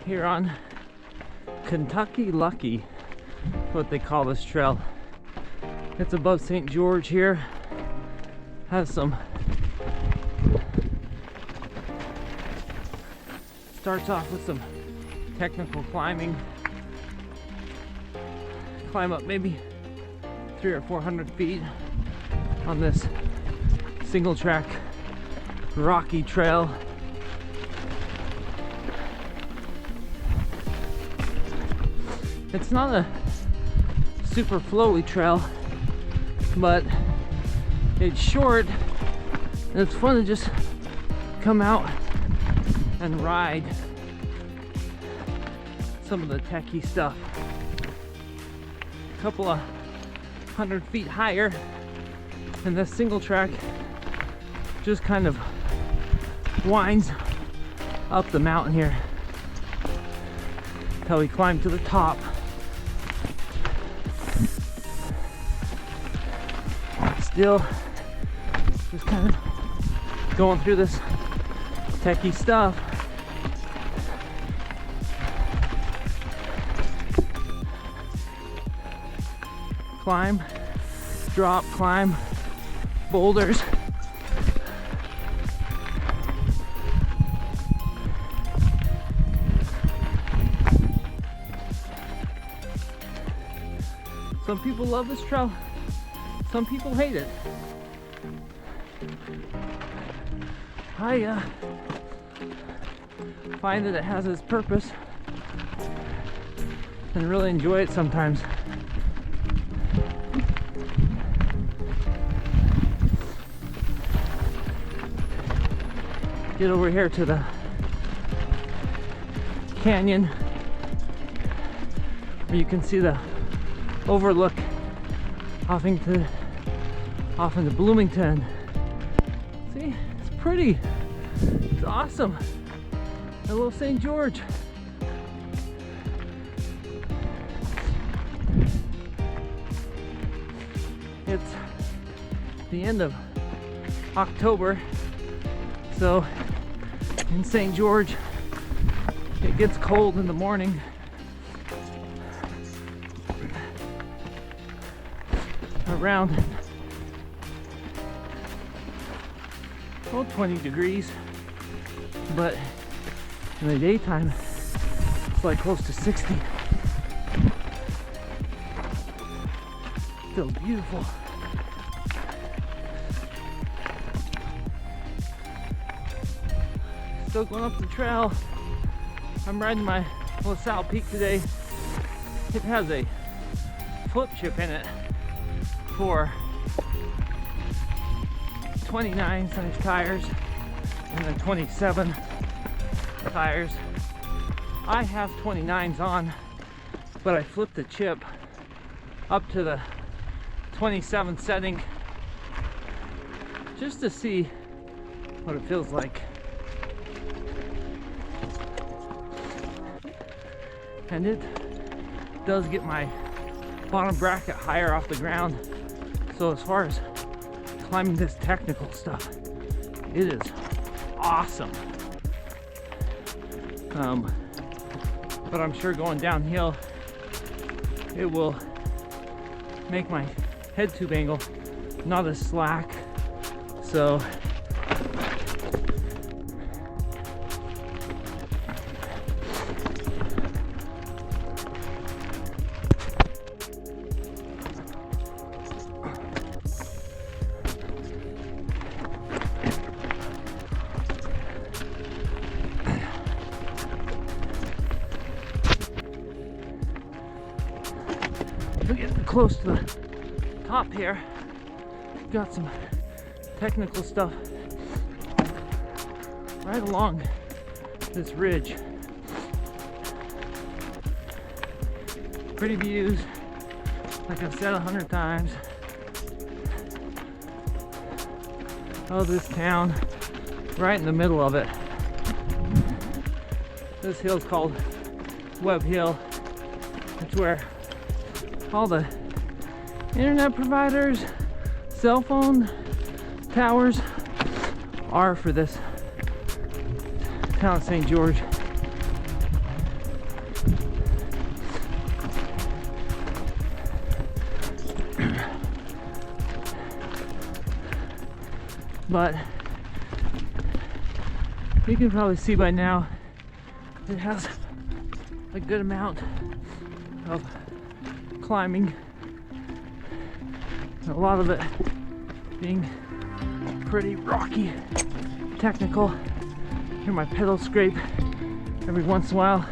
here on Kentucky Lucky, what they call this trail. It's above St. George here. Has some, starts off with some technical climbing. Climb up maybe 300 or 400 feet on this single track rocky trail. It's not a super flowy trail, but it's short and it's fun to just come out and ride some of the techie stuff. A couple of 100 feet higher, and this single track just kind of winds up the mountain here until we climb to the top. Still just kind of going through this techie stuff. Climb, drop, climb, boulders. Some people love this trail, some people hate it. I find that it has its purpose and really enjoy it sometimes. Get over here to the canyon where you can see the overlook off into Bloomington. See, it's pretty. It's awesome. A little St. George. It's the end of October, so in St. George it gets cold in the morning. Around 20 degrees, but in the daytime it's like close to 60. Still beautiful. Still going up the trail. I'm riding my La Sal Peak today. It has a flip chip in it for 29 size tires and then 27 tires. I have 29s on, but I flipped the chip up to the 27 setting just to see what it feels like. And it does get my bottom bracket higher off the ground. So as far as climbing this technical stuff, it is awesome. But I'm sure going downhill, it will make my head tube angle not as slack. So we're getting close to the top here. Got some technical stuff right along this ridge. Pretty views, like I've said 100 times. Oh, this town, right in the middle of it. This hill's called Webb Hill. It's where all the internet providers, cell phone towers are for this town of St. George. but you can probably see by now it has a good amount of climbing, a lot of it being pretty rocky, technical. Hear my pedal scrape every once in a while.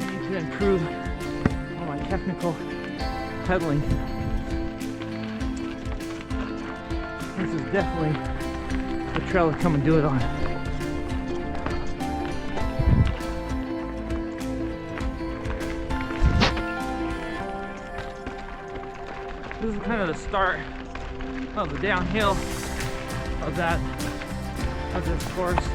I need to improve on my technical pedaling. This is definitely the trail to come and do it on. This is kind of the start of the downhill of this course.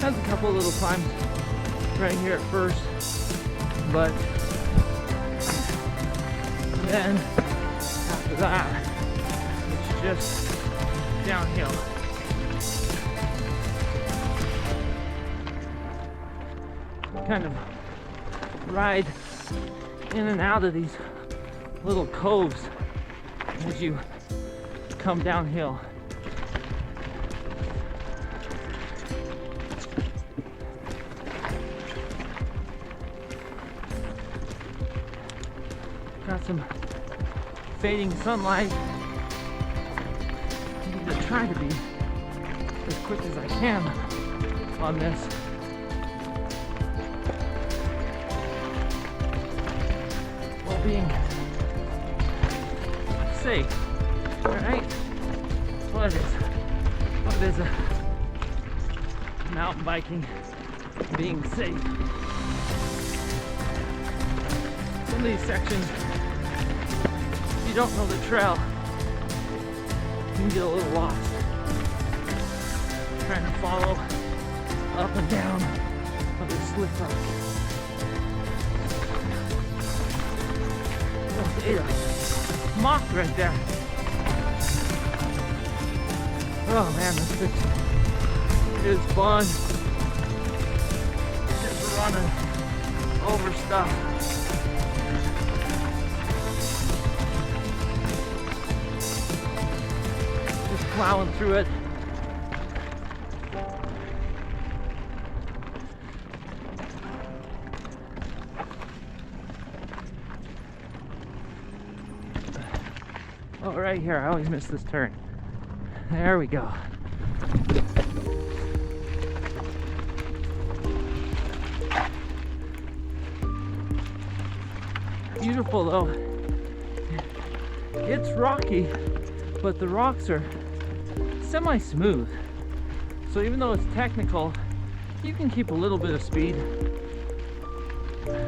Has a couple little climbs right here at first, but then after that, it's just downhill. Kind of ride in and out of these little coves as you come downhill. Got some fading sunlight. I need to try to be as quick as I can on this. While being safe. Alright? What is mountain biking being safe? Some of these sections, you don't know the trail, you can get a little lost trying to follow up and down of this slip rock. Oh, ate a moth right there. Oh man, this is fun. Just running over stuff. Plowing through it. Oh, right here. I always miss this turn. There we go. Beautiful though. It's rocky, but the rocks are semi-smooth, so even though it's technical, you can keep a little bit of speed,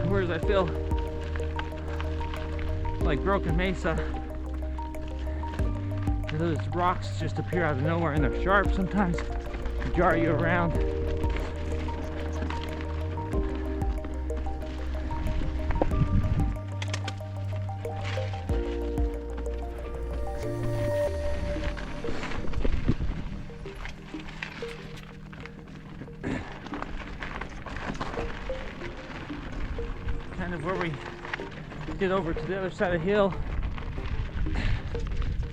whereas I feel like Broken Mesa, those rocks just appear out of nowhere and they're sharp sometimes, jar you around. Kind of where we get over to the other side of the hill,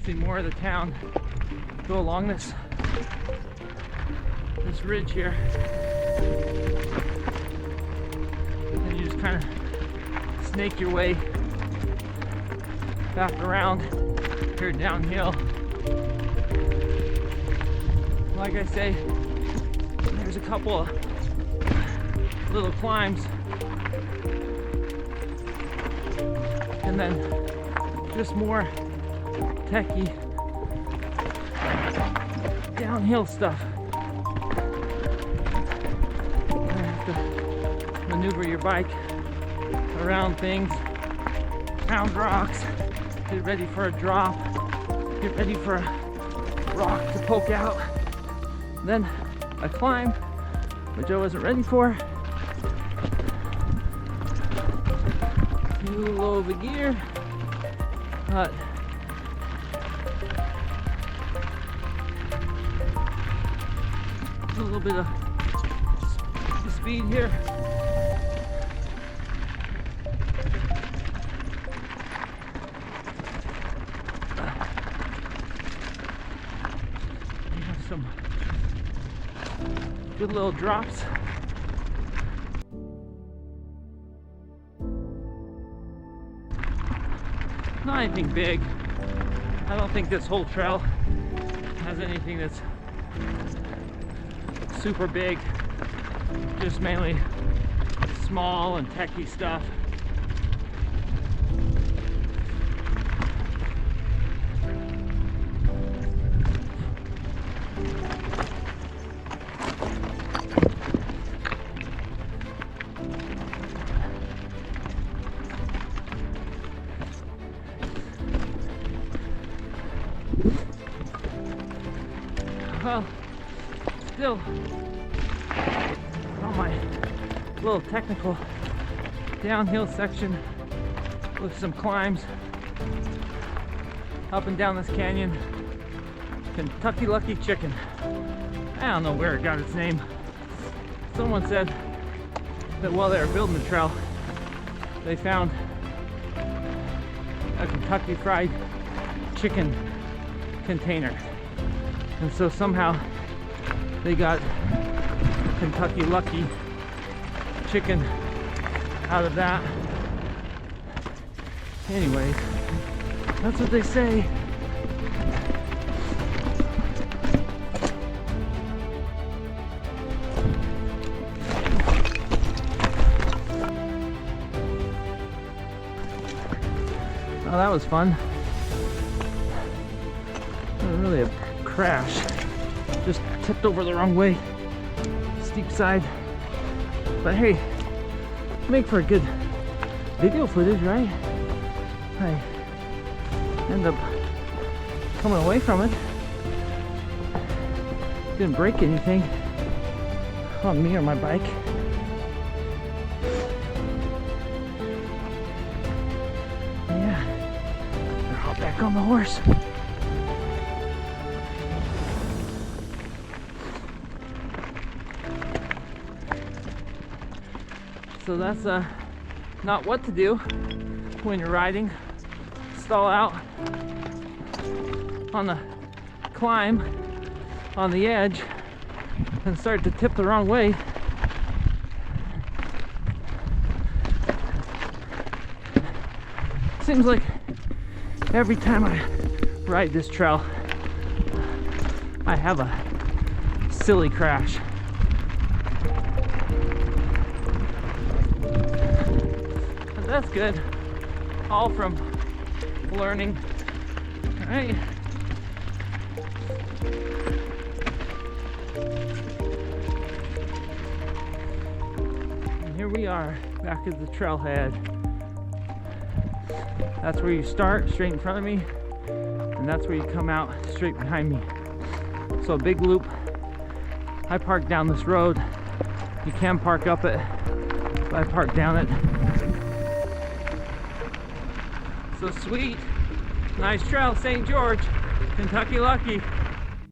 see more of the town, go along this ridge here, and you just kind of snake your way back around here downhill. Like I say, there's a couple of little climbs, and then just more techie downhill stuff. You have to maneuver your bike around things, pound rocks, get ready for a drop, get ready for a rock to poke out, then a climb, which I wasn't ready for, little low of a gear, but a little bit of speed here. We have some good little drops. Not anything big. I don't think this whole trail has anything that's super big. Just mainly small and techie stuff. Well, still on my little technical downhill section with some climbs up and down this canyon. Kentucky Lucky Chicken. I don't know where it got its name. Someone said that while they were building the trail, they found a Kentucky Fried Chicken container. And so somehow they got Kentucky Lucky Chicken out of that. Anyways, that's what they say. Oh, that was fun. Really a crash. Just tipped over the wrong way. Steep side. But hey, make for a good video footage, right? I end up coming away from it. Didn't break anything on me or my bike. Yeah, I'll hop back on the horse. So that's not what to do when you're riding. Stall out on the climb on the edge and start to tip the wrong way. Seems like every time I ride this trail, I have a silly crash. That's good. All from learning. All right. And here we are back at the trailhead. That's where you start, straight in front of me, and that's where you come out, straight behind me. So a big loop. I park down this road. You can park up it, but I park down it. So sweet. Nice trail, St. George, Kentucky Lucky.